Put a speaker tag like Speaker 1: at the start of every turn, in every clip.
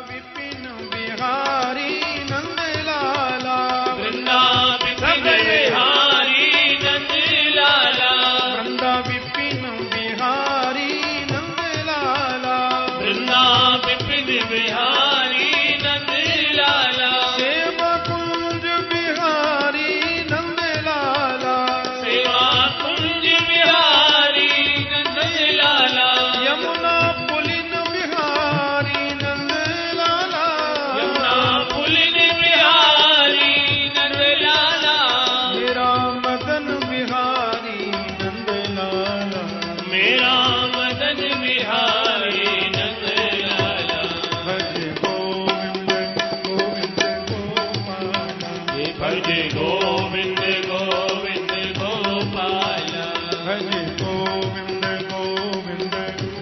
Speaker 1: विपिन बिहारी नंद लाला,
Speaker 2: वृंदा विपिन बिहारी नंद लाला,
Speaker 1: वृंदा विपिन बिहारी नंद लाला,
Speaker 2: वृंदा विपिन बिहारी नंद लाला,
Speaker 1: सेवा कुंज बिहारी नंद लाला,
Speaker 2: सेवा कुंज बिहारी नंद लाला,
Speaker 1: यमुना पुलिन बिहारी नंद लाला,
Speaker 2: यमुना पुलिन बिहारी नंद लाला,
Speaker 1: मेरा मदन बिहारी नंद लाला,
Speaker 2: मेरा मदन बिहारी नंद लाला,
Speaker 1: भज गोविंद गोविंद गोपाला,
Speaker 2: भज गोविंद गोविंद गोपाला,
Speaker 1: भज गोविंद गोविंद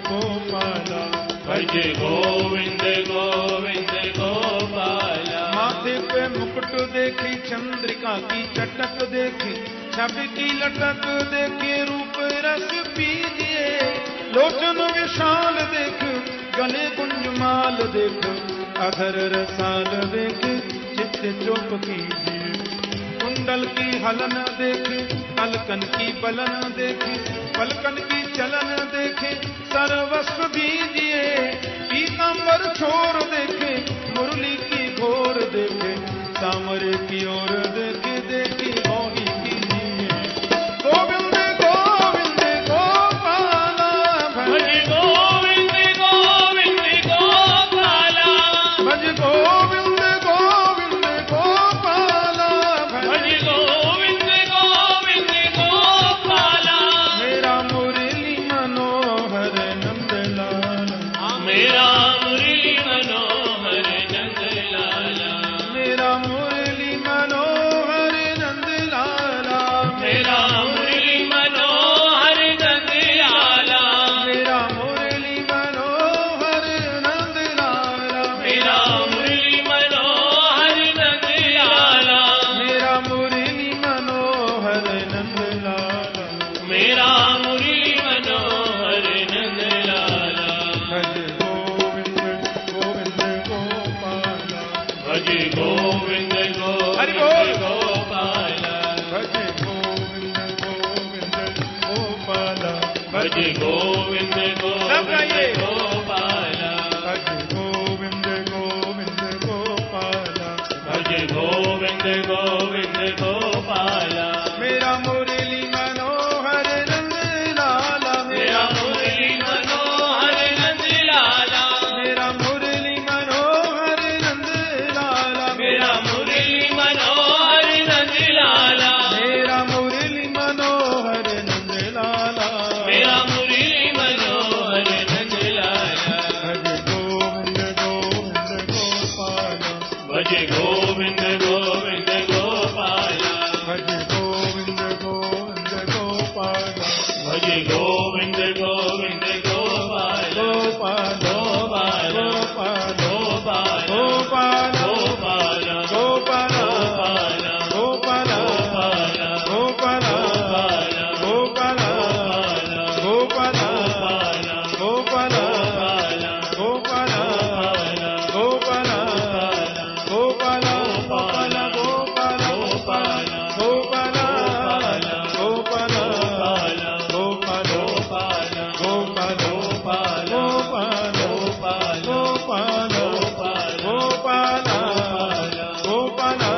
Speaker 1: गोपाला,
Speaker 2: भज गोविंद गोविंद गोपाला,
Speaker 1: माथे पे मुकुट देखी चंद्रिका की चटक देखी, छवि की लटक देखी, रूप रस पीजिए, लोचन विशाल देख, गले कुंजमाल देख, अधर रसाल देख, चित्त चोप कीजिए, कुंडल की हलन देख, अलकन की बलन देख, पलकन की चलन देखे, सर्वस्व दीजिए, पीतांबर छोर देखे, मुरली की घोर देखे, सामरे की ओर देखे, देखी मोही कीजिए, गोविंद गोविंद गोपाला,
Speaker 2: भज गोविंद गोविंद गोपाला,
Speaker 1: भज गोविंद गोविंद गोपाला,
Speaker 2: भज गोविंद गोविंद गोपाला,
Speaker 1: मेरा मुरली मनोहर नंद लाला,
Speaker 2: मेरा मुरली मनोहर नंद लाला,
Speaker 1: मेरा मुरली मनोहर नंद लाला,
Speaker 2: मेरा मुरली मनोहर नंद लाला,
Speaker 1: मेरा मुरली मनोहर नंद लाला,
Speaker 2: मेरा मुरली मनोहर नंद लाला,
Speaker 1: मेरा मुरली मनोहर नंद लाला,
Speaker 2: मेरा मुरली मनोहर नंद लाला,
Speaker 1: भज गोविंद गोविंद गोपाला,
Speaker 2: भज गोविंद
Speaker 1: हरि
Speaker 2: गोविंद
Speaker 1: बोल।
Speaker 2: गोपाला,
Speaker 1: भज गोविंद गोविंद गोपाला,
Speaker 2: भज गोविंद
Speaker 1: सब गाइए।
Speaker 2: गोविंद गोपाला,
Speaker 1: भज गोविंद गोविंद गोपाला,
Speaker 2: भज गोविंद गोविंद गोपाला,
Speaker 1: मेरा मुरली मनोहर नंद लाला,
Speaker 2: मेरा मुरली मनोहर नंद लाला,
Speaker 1: मेरा मुरली मनोहर नंद लाला,
Speaker 2: मेरा मुरली मनोहर नंद लाला,
Speaker 1: मेरा मुरली मनोहर नंद लाला,
Speaker 2: मेरा मुरली मनोहर नंद लाला,
Speaker 1: भज गोविंद गोविंद गोपाला,
Speaker 2: भज गोविंद गोविंद गोपाला,
Speaker 1: भज गोविंद गोविंद गोपाला,
Speaker 2: भज गोविंद गोविंद गोपाला,
Speaker 1: गोपाला
Speaker 2: गोपाला,
Speaker 1: गोपाला
Speaker 2: गोपाला,
Speaker 1: गोपाला
Speaker 2: गोपाला,
Speaker 1: गोपाला
Speaker 2: गोपाला,
Speaker 1: गोपाला गोपाला गोपाला गोपाला गोपाला गोपाला गोपाला गोपाला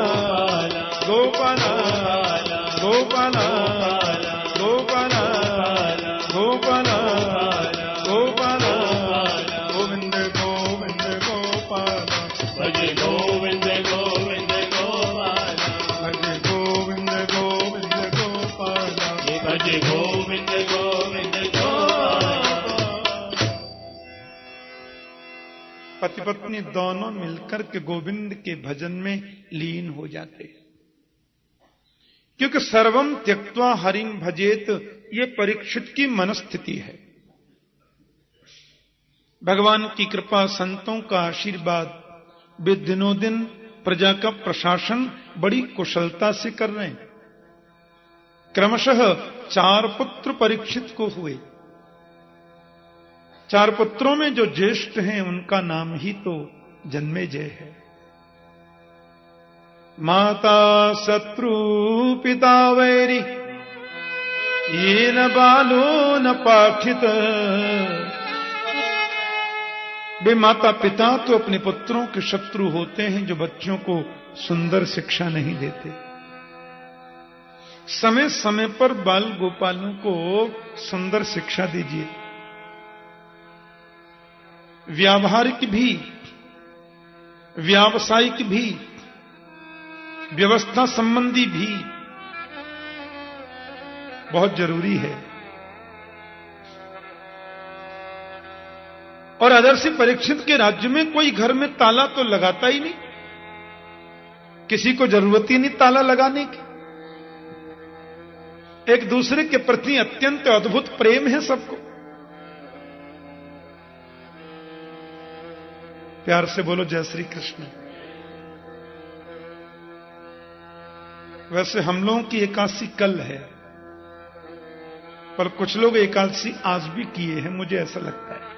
Speaker 1: गोपाला गोपाला गोपाला गोपाला गोपाला गोविंद गोविंद गोपाला,
Speaker 2: भज गोविंद गोविंद गोपाला,
Speaker 1: भज गोविंद गोविंद गोपाला,
Speaker 2: भज गोविंद गोविंद गोपाला।
Speaker 1: पति पत्नी दोनों मिलकर के गोविंद के भजन में लीन हो जाते हैं, क्योंकि सर्वम त्यक्त्वा हरिं भजेत ये परीक्षित की मनस्थिति है। भगवान की कृपा, संतों का आशीर्वाद, वे दिनों दिन प्रजा का प्रशासन बड़ी कुशलता से कर रहे हैं। क्रमशः 4 पुत्र परीक्षित को हुए। 4 पुत्रों में जो ज्येष्ठ हैं उनका नाम ही तो जन्मेजय है। माता शत्रु पिता वैरी, ये न बालो न पाठित। वे माता पिता तो अपने पुत्रों के शत्रु होते हैं जो बच्चों को सुंदर शिक्षा नहीं देते। समय समय पर बाल गोपालों को सुंदर शिक्षा दीजिए, व्यावहारिक भी, व्यावसायिक भी, व्यवस्था संबंधी भी बहुत जरूरी है। और आदर्श परीक्षित के राज्य में कोई घर में ताला तो लगाता ही नहीं, किसी को जरूरत ही नहीं ताला लगाने की। एक दूसरे के प्रति अत्यंत अद्भुत प्रेम है सबको। प्यार से बोलो जय श्री कृष्ण। वैसे हम लोगों की एकादशी कल है, पर कुछ लोग एकादशी आज भी किए हैं, मुझे ऐसा लगता है।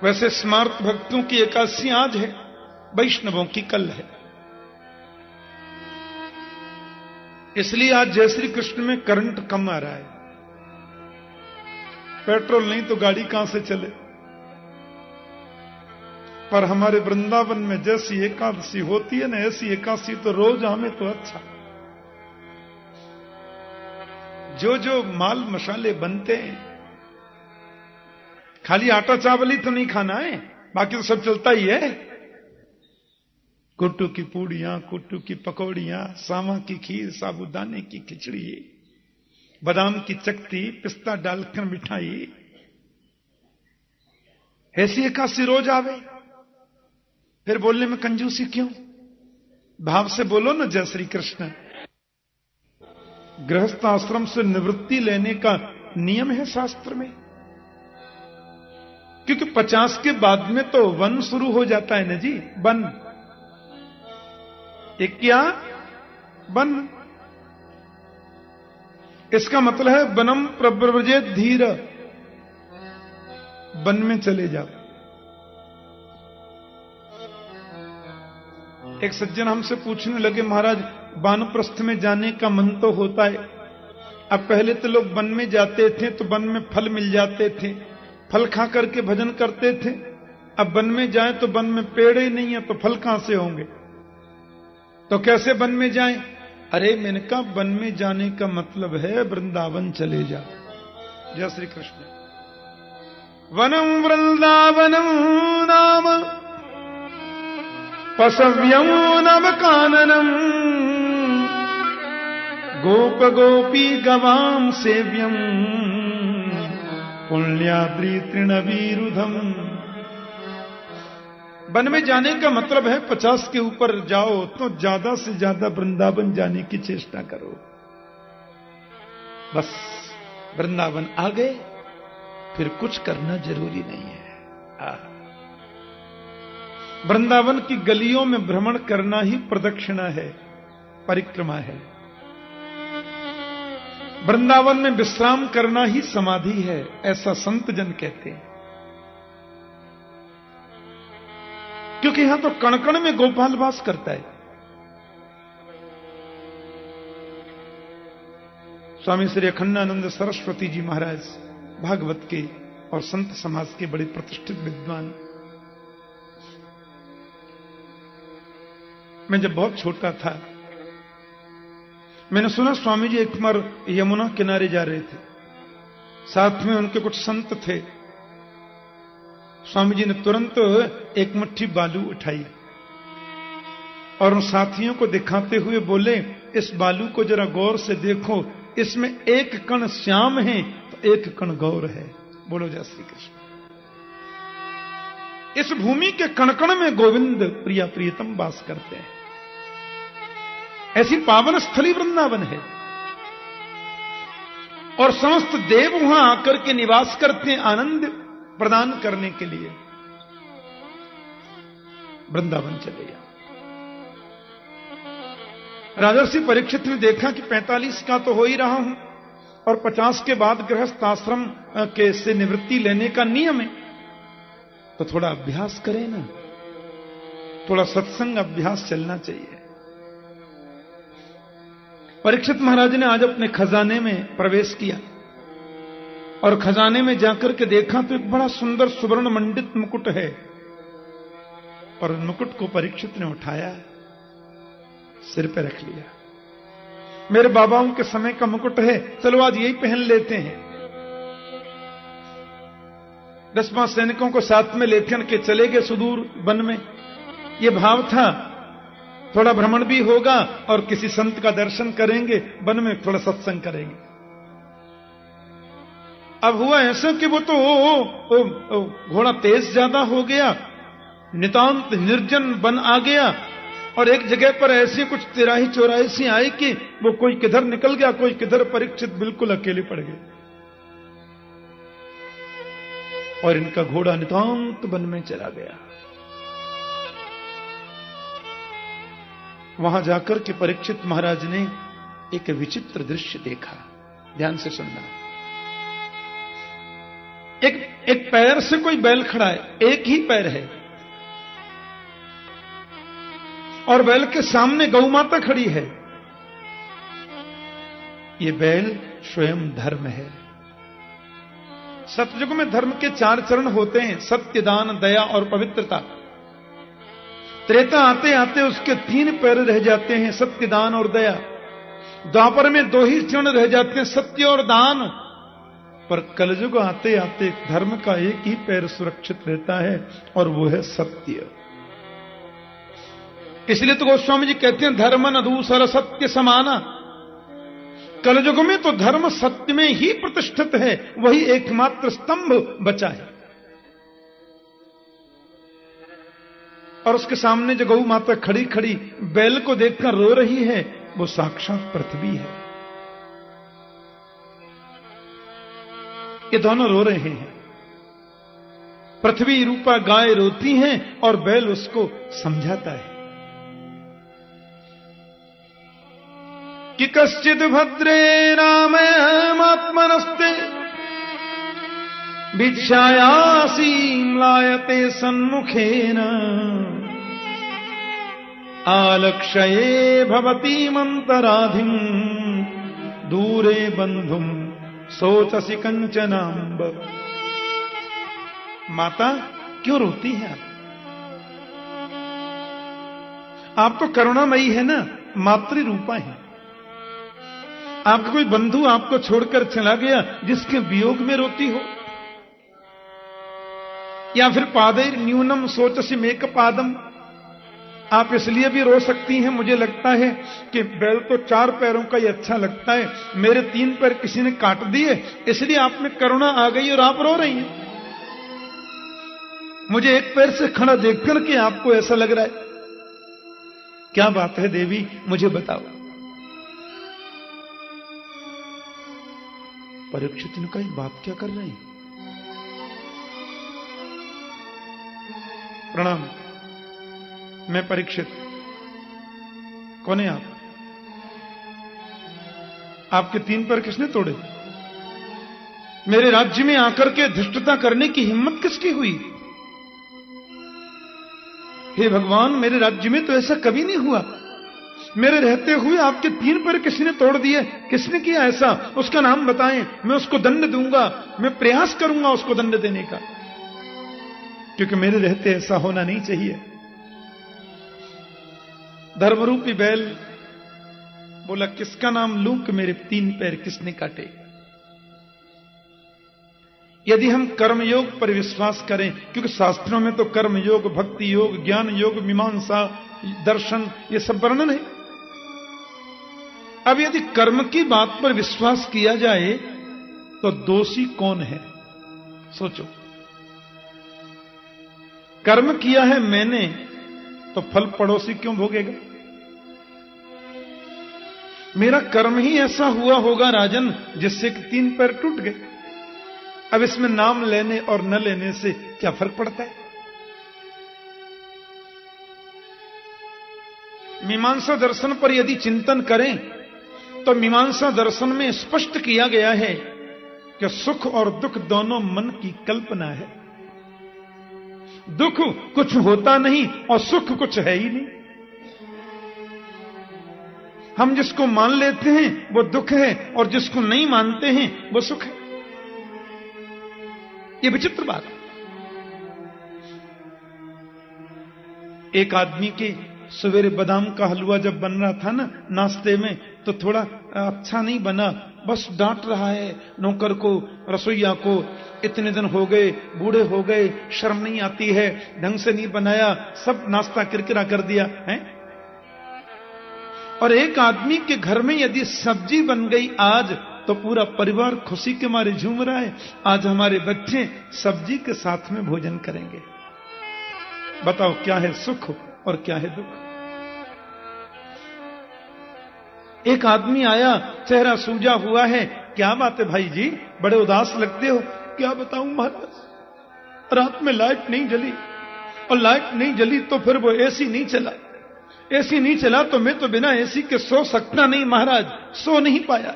Speaker 1: वैसे स्मार्त भक्तों की एकादशी आज है, वैष्णवों की कल है। इसलिए आज जय श्री कृष्ण में करंट कम आ रहा है। पेट्रोल नहीं तो गाड़ी कहां से चले। पर हमारे वृंदावन में जैसी एकादशी होती है ना, ऐसी एकादशी तो रोज हमें तो अच्छा। जो जो माल मसाले बनते हैं, खाली आटा चावल ही तो नहीं खाना है, बाकी तो सब चलता ही है। कुट्टू की पूड़ियां, कुट्टू की पकौड़ियां, सावा की खीर, साबूदाने की खिचड़ी, बादाम की चकती, पिस्ता डालकर मिठाई। ऐसी एकादशी रोज आवे, फिर बोलने में कंजूसी क्यों? भाव से बोलो ना जय श्री कृष्ण। गृहस्थ आश्रम से निवृत्ति लेने का नियम है शास्त्र में, क्योंकि 50 के बाद में तो वन शुरू हो जाता है ना जी, वन। एक क्या वन, इसका मतलब है वनम प्रव्रजेत धीर, वन में चले जाओ। एक सज्जन हमसे पूछने लगे, महाराज वानप्रस्थ में जाने का मन तो होता है, अब पहले तो लोग वन में जाते थे तो वन में फल मिल जाते थे, फल खा करके भजन करते थे। अब वन में जाएं तो वन में पेड़ ही नहीं है, तो फल कहां से होंगे? तो कैसे वन में जाएं? अरे मैंने कहा वन में जाने का मतलब है वृंदावन चले जाओ। जय श्री कृष्ण। वनम वृंदावनम नाम पसव्यम नव काननम, गोप गोपी गवाम सेव्यम, पुण्याद्रि तृणवीरुधम। वन में जाने का मतलब है 50 के ऊपर जाओ तो ज्यादा से ज्यादा वृंदावन जाने की चेष्टा करो। बस वृंदावन आ गए, फिर कुछ करना जरूरी नहीं है। वृंदावन की गलियों में भ्रमण करना ही प्रदक्षिणा है, परिक्रमा है। वृंदावन में विश्राम करना ही समाधि है, ऐसा संत जन कहते हैं। क्योंकि यहां तो कण कण में गोपाल वास करता है। स्वामी श्री अखंडानंद सरस्वती जी महाराज भागवत के और संत समाज के बड़े प्रतिष्ठित विद्वान। मैं जब बहुत छोटा था, मैंने सुना स्वामी जी एक बार यमुना किनारे जा रहे थे, साथ में उनके कुछ संत थे। स्वामी जी ने तुरंत एक मुट्ठी बालू उठाई और उन साथियों को दिखाते हुए बोले, इस बालू को जरा गौर से देखो, इसमें एक कण श्याम है तो एक कण गौर है। बोलो जय श्री कृष्ण। इस भूमि के कण कण में गोविंद प्रिया प्रियतम वास करते हैं। ऐसी पावन स्थली वृंदावन है और समस्त देव वहां आकर के निवास करते हैं आनंद प्रदान करने के लिए। वृंदावन चले जाओ। राजर्षि परीक्षित ने देखा कि 45 का तो हो ही रहा हूं और 50 के बाद गृहस्थ आश्रम के से निवृत्ति लेने का नियम है, तो थोड़ा अभ्यास करें ना, थोड़ा सत्संग अभ्यास चलना चाहिए। परीक्षित महाराज ने आज अपने खजाने में प्रवेश किया और खजाने में जाकर के देखा तो एक बड़ा सुंदर सुवर्ण मंडित मुकुट है, और मुकुट को परीक्षित ने उठाया, सिर पे रख लिया। मेरे बाबाओं के समय का मुकुट है, चलो आज यही पहन लेते हैं। 10 सैनिकों को साथ में लेकर के चले गए सुदूर वन में। ये भाव था थोड़ा भ्रमण भी होगा और किसी संत का दर्शन करेंगे, वन में थोड़ा सत्संग करेंगे। अब हुआ ऐसा कि वो तो घोड़ा तेज ज्यादा हो गया, नितांत निर्जन वन आ गया, और एक जगह पर ऐसी कुछ तिराही चौराही सी आई कि वो कोई किधर निकल गया, कोई किधर, परीक्षित बिल्कुल अकेले पड़ गए और इनका घोड़ा नितांत वन में चला गया। वहां जाकर के परीक्षित महाराज ने एक विचित्र दृश्य देखा। ध्यान से सुनना। एक पैर से कोई बैल खड़ा है, एक ही पैर है, और बैल के सामने गौ माता खड़ी है। ये बैल स्वयं धर्म है। सतयुग में धर्म के 4 चरण होते हैं, सत्य, दान, दया और पवित्रता। त्रेता आते आते उसके 3 पैर रह जाते हैं, सत्य, दान और दया। द्वापर में 2 ही चरण रह जाते हैं, सत्य और दान। पर कलयुग आते आते धर्म का एक ही पैर सुरक्षित रहता है, और वो है सत्य। इसलिए तो गोस्वामी जी कहते हैं, धर्म न दूसरा सत्य समाना। कलयुग में तो धर्म सत्य में ही प्रतिष्ठित है, वही एकमात्र स्तंभ बचा है। और उसके सामने जो गौ माता खड़ी खड़ी बैल को देखकर रो रही है, वो साक्षात पृथ्वी है। ये दोनों रो रहे हैं। पृथ्वी रूपा गाय रोती है और बैल उसको समझाता है कि कश्चिद भद्रे नामहमात्मनस्ते भिक्षायासीं लायते सन्मुखेन आलक्ष्ये भवतीमन्तराधिं दूरे बंधुम सोचसी कंचनाम्ब। माता क्यों रोती है आप तो करुणामयी है ना, मातृ रूपा है। आपका कोई बंधु आपको छोड़कर चला गया, जिसके वियोग में रोती हो? या फिर पादैर न्यूनम सोचसी मेक पादम, आप इसलिए भी रो सकती हैं। मुझे लगता है कि बैल तो 4 पैरों का ही अच्छा लगता है, मेरे 3 पैर किसी ने काट दिए, इसलिए आप में करुणा आ गई और आप रो रही हैं। मुझे एक पैर से खड़ा देखकर के आपको ऐसा लग रहा है। क्या बात है देवी, मुझे बताओ। परीक्षित ने कहा, बात क्या कर रहे हैं? प्रणाम, मैं परीक्षित। कौन है आप? आपके 3 पैर किसने तोड़े? मेरे राज्य में आकर के धृष्टता करने की हिम्मत किसकी हुई? हे भगवान, मेरे राज्य में तो ऐसा कभी नहीं हुआ। मेरे रहते हुए आपके 3 पैर किसी ने तोड़ दिए। किसने किया ऐसा? उसका नाम बताएं, मैं उसको दंड दूंगा, मैं प्रयास करूंगा उसको दंड देने का, क्योंकि मेरे रहते ऐसा होना नहीं चाहिए। धर्मरूपी बैल बोला, किसका नाम लूं कि मेरे 3 पैर किसने काटे? यदि हम कर्मयोग पर विश्वास करें, क्योंकि शास्त्रों में तो कर्मयोग, भक्ति योग, ज्ञान योग, मीमांसा, दर्शन, ये सब वर्णन है। अब यदि कर्म की बात पर विश्वास किया जाए तो दोषी कौन है? सोचो। कर्म किया है मैंने, तो फल पड़ोसी क्यों भोगेगा? मेरा कर्म ही ऐसा हुआ होगा राजन, जिससे कि 3 पैर टूट गए। अब इसमें नाम लेने और न लेने से क्या फर्क पड़ता है? मीमांसा दर्शन पर यदि चिंतन करें तो मीमांसा दर्शन में स्पष्ट किया गया है कि सुख और दुख दोनों मन की कल्पना है। दुख कुछ होता नहीं और सुख कुछ है ही नहीं। हम जिसको मान लेते हैं वो दुख है और जिसको नहीं मानते हैं वो सुख है। ये विचित्र बात। एक आदमी के सवेरे बादाम का हलवा जब बन रहा था ना नाश्ते में, तो थोड़ा अच्छा नहीं बना, बस डांट रहा है नौकर को, रसोइया को, इतने दिन हो गए, बूढ़े हो गए, शर्म नहीं आती है, ढंग से नहीं बनाया, सब नाश्ता किरकिरा कर दिया है। और एक आदमी के घर में यदि सब्जी बन गई आज, तो पूरा परिवार खुशी के मारे झूम रहा है, आज हमारे बच्चे सब्जी के साथ में भोजन करेंगे। बताओ क्या है सुख और क्या है दुख। एक आदमी आया, चेहरा सूजा हुआ है, क्या बात है भाई जी, बड़े उदास लगते हो। क्या बताऊं महाराज, रात में लाइट नहीं जली, और लाइट नहीं जली तो फिर वो एसी नहीं चला, एसी नहीं चला तो मैं तो बिना एसी के सो सकता नहीं महाराज, सो नहीं पाया।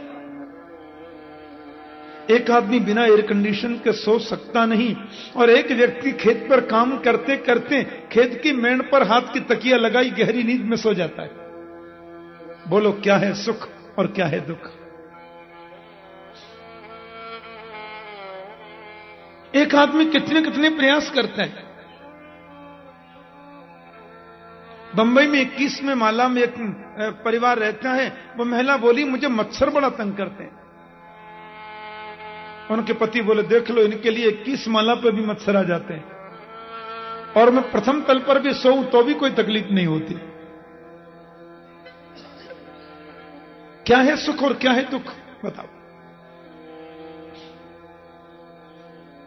Speaker 1: एक आदमी बिना एयर कंडीशन के सो सकता नहीं, और एक व्यक्ति खेत पर काम करते करते खेत की मेड़ पर हाथ की तकिया लगाई गहरी नींद में सो जाता है। बोलो क्या है सुख और क्या है दुख। एक आदमी कितने कितने प्रयास करता है। बंबई में 21वें माला में एक परिवार रहता है, वो महिला बोली मुझे मच्छर बड़ा तंग करते हैं। उनके पति बोले देख लो इनके लिए 21 माला पे भी मच्छर आ जाते हैं, और मैं प्रथम तल पर भी सोऊं तो भी कोई तकलीफ नहीं होती। क्या है सुख और क्या है दुख बताओ।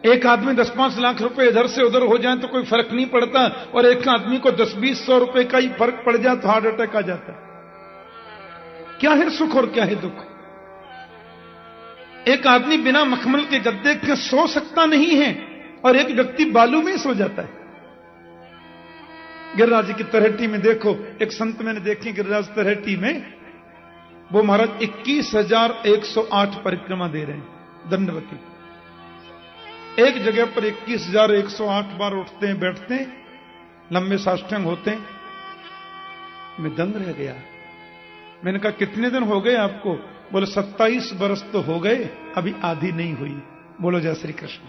Speaker 1: एक आदमी 10-5 लाख रुपए इधर से उधर हो जाए तो कोई फर्क नहीं पड़ता, और एक आदमी को 10-20 रुपए का ही फर्क पड़ जाए तो हार्ट अटैक आ जाता है। क्या है सुख और क्या है दुख। एक आदमी बिना मखमल के गद्दे के सो सकता नहीं है, और एक व्यक्ति बालू में सो जाता है। गिरिराज जी की तरहेटी में देखो, एक संत मैंने देखे गिरिराज तरहेटी में, वो महाराज 21,108 परिक्रमा दे रहे हैं दंडवती। एक जगह पर 21,108 बार उठते हैं, बैठते हैं, लंबे साष्टांग होते हैं। मैं दंग रह गया। मैंने कहा कितने दिन हो गए आपको। बोले 27 बरस तो हो गए, अभी आधी नहीं हुई। बोलो जय श्री कृष्ण।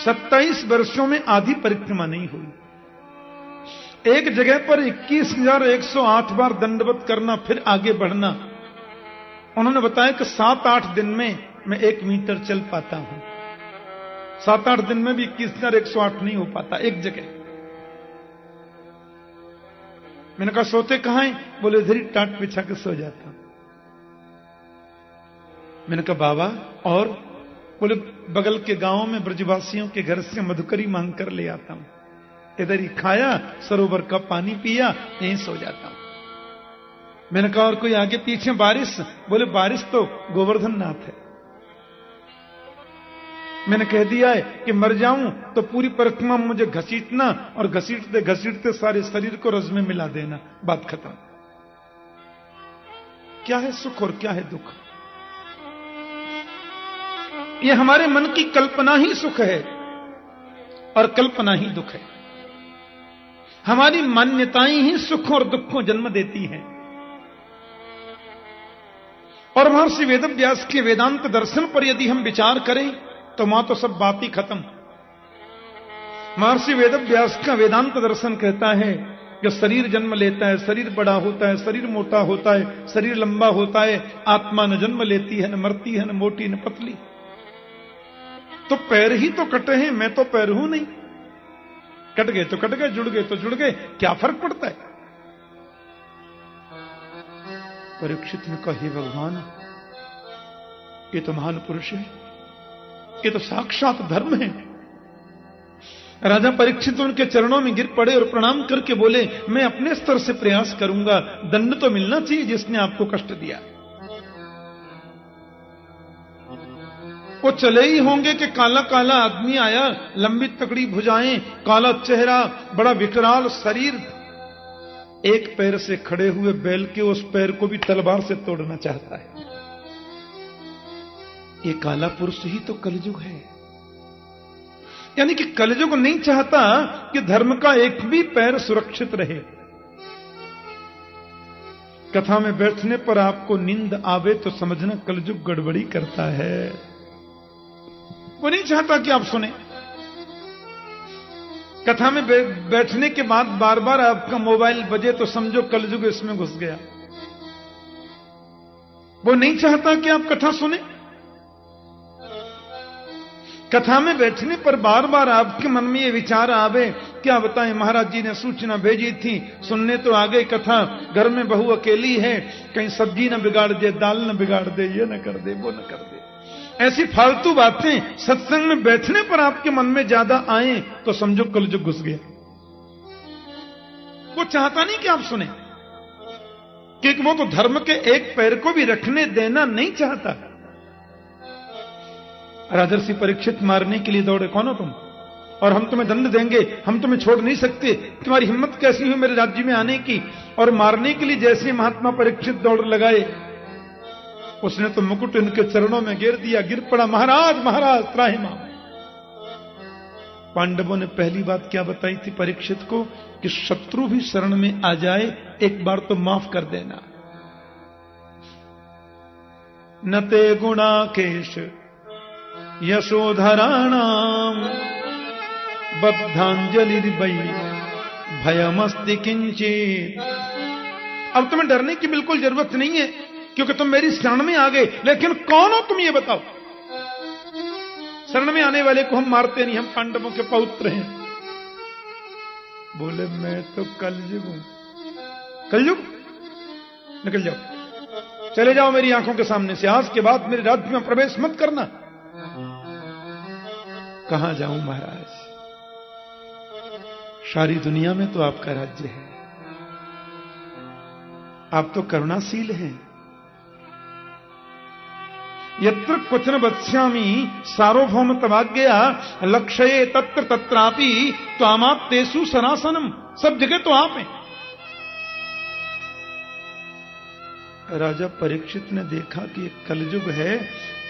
Speaker 1: 27 वर्षों में आधी परिक्रमा नहीं हुई। एक जगह पर 21,108 बार दंडवत करना, फिर आगे बढ़ना। उन्होंने बताया कि 7-8 दिन में मैं 1 मीटर चल पाता हूं। 7-8 दिन में भी 21,108 नहीं हो पाता एक जगह। मैंने कहा सोते कहां हैं। बोले इधर ही टाट बिछा के सो जाता। मैंने कहा बाबा और। बोले बगल के गांव में ब्रजवासियों के घर से मधुकरी मांग कर ले आता हूं, इधर ही खाया, सरोवर का पानी पिया, यहीं सो जाता हूं। मैंने कहा और कोई आगे पीछे बारिश। बोले बारिश तो गोवर्धन नाथ है। मैंने कह दिया है कि मर जाऊं तो पूरी परिक्रमा मुझे घसीटना, और घसीटते घसीटते सारे शरीर को रज में मिला देना, बात खत्म। क्या है सुख और क्या है दुख। ये हमारे मन की कल्पना ही सुख है और कल्पना ही दुख है। हमारी मान्यताएं ही सुख और दुख को जन्म देती हैं। और महर्षि वेदव्यास के वेदांत दर्शन पर यदि हम विचार करें तो वहां तो सब बात ही खत्म। महर्षि वेदव्यास का वेदांत दर्शन कहता है कि शरीर जन्म लेता है, शरीर बड़ा होता है, शरीर मोटा होता है, शरीर लंबा होता है, आत्मा न जन्म लेती है, न मरती है, न मोटी न पतली। तो पैर ही तो कटे हैं, मैं तो पैर हूं नहीं। कट गए तो कट गए, जुड़ गए तो जुड़ गए, क्या फर्क पड़ता है। परीक्षित ने कहा हे भगवान, ये तो महान पुरुष है, ये तो साक्षात धर्म है। राजा परीक्षित उनके चरणों में गिर पड़े और प्रणाम करके बोले मैं अपने स्तर से प्रयास करूंगा, दंड तो मिलना चाहिए जिसने आपको कष्ट दिया। वो चले ही होंगे कि काला काला आदमी आया, लंबी तकड़ी भुजाएं, काला चेहरा, बड़ा विकराल शरीर, एक पैर से खड़े हुए बैल के उस पैर को भी तलवार से तोड़ना चाहता है। ये काला पुरुष ही तो कलयुग है। यानी कि कलयुग नहीं चाहता कि धर्म का एक भी पैर सुरक्षित रहे। कथा में बैठने पर आपको नींद आवे तो समझना कलयुग गड़बड़ी करता है। वो नहीं चाहता कि आप सुने। कथा में बैठने के बाद बार बार आपका मोबाइल बजे तो समझो कलयुग इसमें घुस गया। वो नहीं चाहता कि आप कथा सुने। कथा में बैठने पर बार बार आपके मन में ये विचार आवे, क्या बताएं महाराज जी ने सूचना भेजी थी, सुनने तो आ गई कथा, घर में बहू अकेली है, कहीं सब्जी न बिगाड़ दे, दाल न बिगाड़ दे, ये न कर दे, वो न कर दे। ऐसी फालतू बातें सत्संग में बैठने पर आपके मन में ज्यादा आए तो समझो कलयुग घुस गया। वो चाहता नहीं कि आप सुने, क्योंकि वो तो धर्म के एक पैर को भी रखने देना नहीं चाहता। राजर्षि परीक्षित मारने के लिए दौड़े, कौन हो तुम, और हम तुम्हें दंड देंगे, हम तुम्हें छोड़ नहीं सकते, तुम्हारी हिम्मत कैसी हुई मेरे राज्य में आने की। और मारने के लिए जैसे महात्मा परीक्षित दौड़ लगाए, उसने तो मुकुट इनके चरणों में गिर दिया, गिर पड़ा, महाराज महाराज त्राहिमाम। पांडवों ने पहली बात क्या बताई थी परीक्षित को, कि शत्रु भी शरण में आ जाए एक बार तो माफ कर देना। नते गुणाकेश यशोधराणाम बद्धांजलिर्वै भयमस्ति किंचित। अब तुम्हें डरने की बिल्कुल जरूरत नहीं है, क्योंकि तुम मेरी शरण में आ गए। लेकिन कौन हो तुम ये बताओ। शरण में आने वाले को हम मारते नहीं, हम पांडवों के पौत्र हैं। बोले मैं तो कलयुग हूं। कलयुग, निकल जाओ, चले जाओ मेरी आंखों के सामने से, आज के बाद मेरे राज्य में प्रवेश मत करना। कहां जाऊं महाराज, सारी दुनिया में तो आपका राज्य है, आप तो करुणाशील हैं। यत्र क्वचन वत्स्यामि सार्वभौम तवाज्ञया लक्ष्ये तत्र तत्रापि त्वामाप्तेषु सनासनम। सब जगह तो आप हैं। राजा परीक्षित ने देखा कि कलयुग है,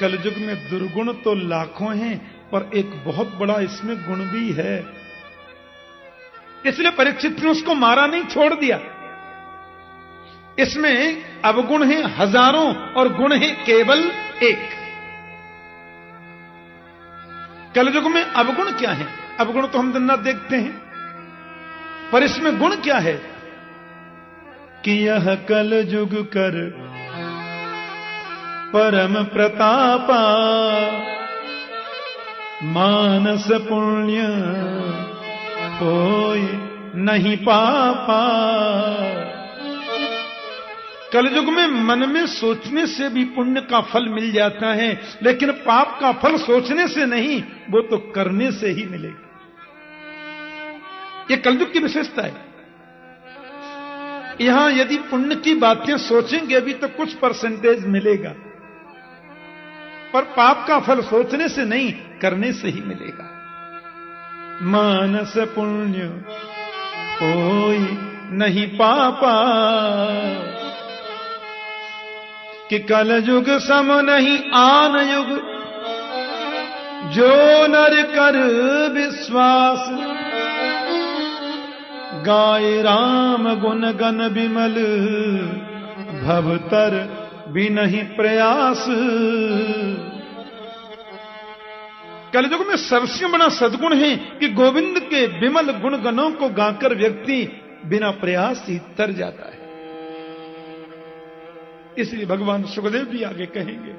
Speaker 1: कलयुग में दुर्गुण तो लाखों हैं, पर एक बहुत बड़ा इसमें गुण भी है। इसलिए परीक्षित ने उसको मारा नहीं, छोड़ दिया। इसमें अवगुण है हजारों और गुण है केवल एक। कलयुग में अवगुण क्या है? अवगुण तो हम दिन रात देखते हैं, पर इसमें गुण क्या है कि यह कलयुग कर परम प्रतापा मानस पुण्य होय नहीं पापा। कलयुग में मन में सोचने से भी पुण्य का फल मिल जाता है, लेकिन पाप का फल सोचने से नहीं, वो तो करने से ही मिलेगा। ये कलयुग की विशेषता है। यहां यदि पुण्य की बातें सोचेंगे भी तो कुछ परसेंटेज मिलेगा, पर पाप का फल सोचने से नहीं, करने से ही मिलेगा। मानस पुण्य होय नहीं पापा कि कलयुग सम नहीं आन युग जो नर कर विश्वास। गाय राम गुण गन विमल भवतर भी नहीं प्रयास। कलयुग में सबसे बड़ा सद्गुण है कि गोविंद के विमल गुण गणों को गाकर व्यक्ति बिना प्रयास ही तर जाता है। इसलिए भगवान सुखदेव भी आगे कहेंगे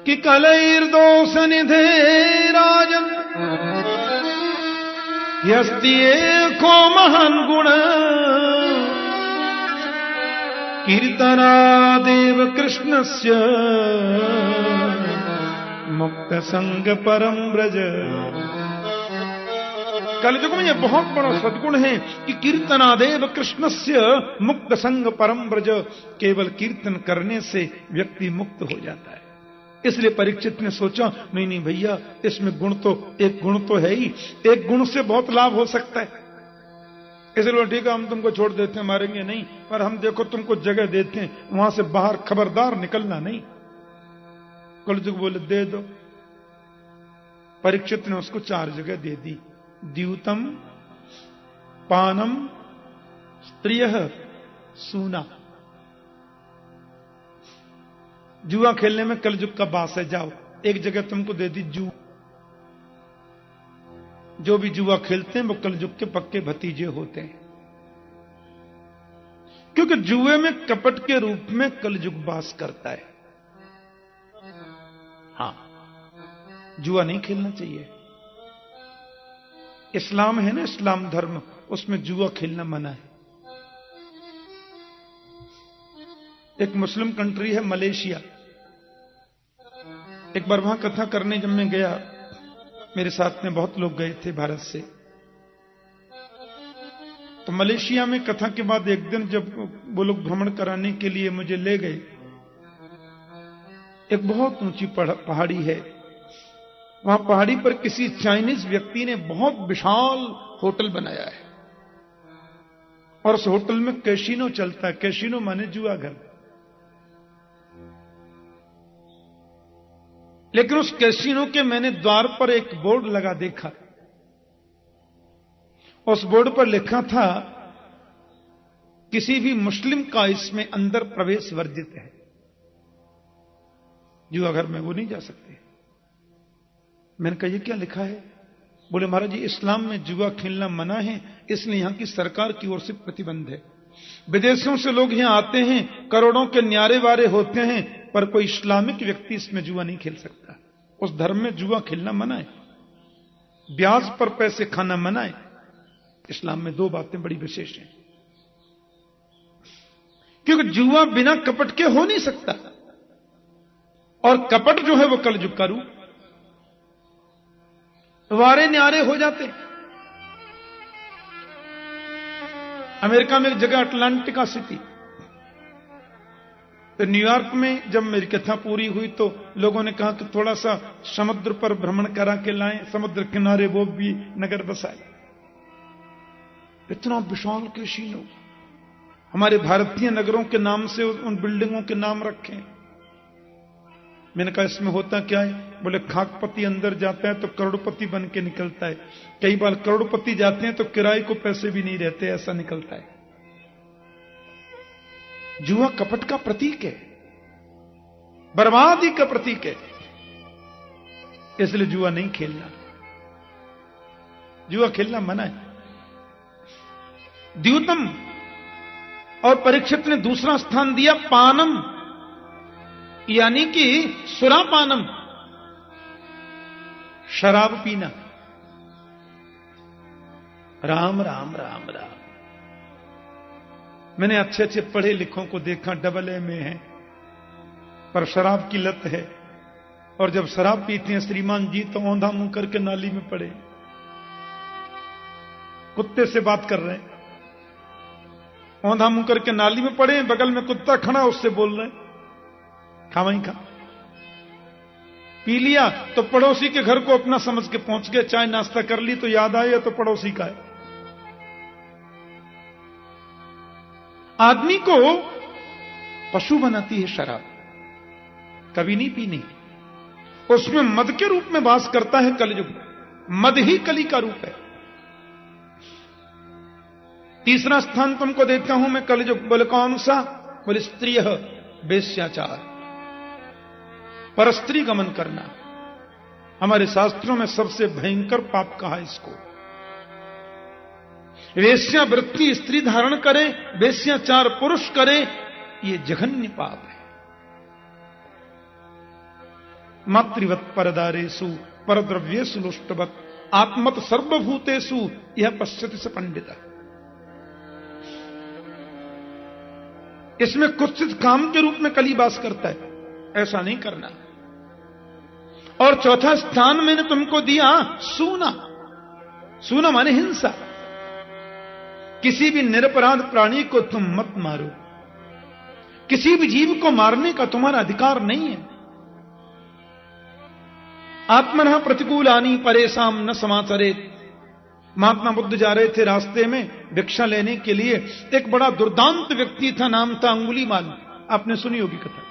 Speaker 1: कि कलैर्दोष निधे राजन यस्ति एको महान गुण कीर्तनादेव कृष्णस्य मुक्त संग परम ब्रज। कलयुग में यह बहुत बड़ा सद्गुण है कि कीर्तनादेव कृष्णस्य मुक्त संग परम ब्रज। केवल कीर्तन करने से व्यक्ति मुक्त हो जाता है। इसलिए परीक्षित ने सोचा नहीं नहीं भैया, इसमें गुण तो एक गुण तो है ही, एक गुण से बहुत लाभ हो सकता है। इसलिए ठीक है, हम तुमको छोड़ देते हैं, मारेंगे नहीं, पर हम देखो तुमको जगह देते हैं, वहां से बाहर खबरदार निकलना नहीं। कलयुग बोले दे दो। परीक्षित ने उसको 4 जगह दे दी। द्यूतम, पानम, स्त्रियः, सूना। जुआ खेलने में कलयुग का बास है, जाओ। एक जगह तुमको दे दी जू। जो भी जुआ खेलते हैं वो कलयुग के पक्के भतीजे होते हैं, क्योंकि जुए में कपट के रूप में कलयुग बास करता है। हां, जुआ नहीं खेलना चाहिए। इस्लाम है ना, इस्लाम धर्म, उसमें जुआ खेलना मना है। एक मुस्लिम कंट्री है मलेशिया। एक बार वहां कथा करने जब मैं गया, मेरे साथ में बहुत लोग गए थे भारत से, तो मलेशिया में कथा के बाद एक दिन जब वो लोग भ्रमण कराने के लिए मुझे ले गए, एक बहुत ऊंची पहाड़ी है, वहां पहाड़ी पर किसी चाइनीज व्यक्ति ने बहुत विशाल होटल बनाया है, और उस होटल में कैसीनो चलता है। कैसीनो माने जुआ घर। लेकिन उस कैसीनो के मैंने द्वार पर एक बोर्ड लगा देखा। उस बोर्ड पर लिखा था, किसी भी मुस्लिम का इसमें अंदर प्रवेश वर्जित है। जुआ घर में वो नहीं जा सकते। मैंने कहा, ये क्या लिखा है? बोले, महाराज जी, इस्लाम में जुआ खेलना मना है, इसलिए यहां की सरकार की ओर से प्रतिबंध है। विदेशों से लोग यहां आते हैं, करोड़ों के न्यारे वारे होते हैं, पर कोई इस्लामिक व्यक्ति इसमें जुआ नहीं खेल सकता। उस धर्म में जुआ खेलना मना है, ब्याज पर पैसे खाना मना है। इस्लाम में 2 बातें बड़ी विशेष हैं, क्योंकि जुआ बिना कपट के हो नहीं सकता, और कपट जो है वो कलयुग का रूप। वारे न्यारे हो जाते। अमेरिका में एक जगह अटलांटिका सिटी, तो न्यूयॉर्क में जब मेरी कथा पूरी हुई तो लोगों ने कहा कि थोड़ा सा समुद्र पर भ्रमण करा के लाएं, समुद्र किनारे वो भी नगर बसाए। इतना विशाल कैसीनो, हमारे भारतीय नगरों के नाम से उन बिल्डिंगों के नाम रखे। मैंने कहा, इसमें होता क्या है? बोले, खाकपति अंदर जाता है तो करोड़पति बन के निकलता है। कई बार करोड़पति जाते हैं तो किराए को पैसे भी नहीं रहते, ऐसा निकलता है। जुआ कपट का प्रतीक है, बर्बादी का प्रतीक है, इसलिए जुआ नहीं खेलना। जुआ खेलना मना है। द्यूतम, और परीक्षित ने दूसरा स्थान दिया पानम, यानी कि सुरापानम, शराब पीना। राम राम राम राम। मैंने अच्छे अच्छे पढ़े लिखों को देखा, AA में है, पर शराब की लत है, और जब शराब पीते हैं श्रीमान जी तो औंधा मुंह करके नाली में पड़े, कुत्ते से बात कर रहे हैं, औंधा मुंह करके नाली में पड़े, बगल में कुत्ता खड़ा उससे बोल रहे हैं, खा वहीं खा। पी लिया तो पड़ोसी के घर को अपना समझ के पहुंच गए, चाय नाश्ता कर ली तो याद आया तो पड़ोसी का है। आदमी को पशु बनाती है शराब, कभी नहीं पीनी। उसमें मद के रूप में वास करता है कलयुग। मद ही कली का रूप है। तीसरा स्थान तुमको देता हूं मैं कलयुग। बोले, कौन सा? बोले, स्त्रियः, वेश्याचार, परस्त्री गमन करना। हमारे शास्त्रों में सबसे भयंकर पाप कहा इसको। वेश्यावृत्ति स्त्री धारण करे, वेश्याचार पुरुष करे, ये जघन्य पाप है। मातृवत परदारेषु परद्रव्येषु लुष्टवत आत्मत सर्वभूतेषु यह पश्यति स पंडित। इसमें कुत्सित काम के रूप में कली वास करता है, ऐसा नहीं करना। और चौथा स्थान मैंने तुमको दिया सूना। सूना माने हिंसा। किसी भी निरपराध प्राणी को तुम मत मारो। किसी भी जीव को मारने का तुम्हारा अधिकार नहीं है। आत्मनः प्रतिकूलानि परेशान न समाचरेत। महात्मा बुद्ध जा रहे थे, रास्ते में भिक्षा लेने के लिए एक बड़ा दुर्दांत व्यक्ति था, नाम था अंगुलीमाल। आपने सुनी होगी कथा।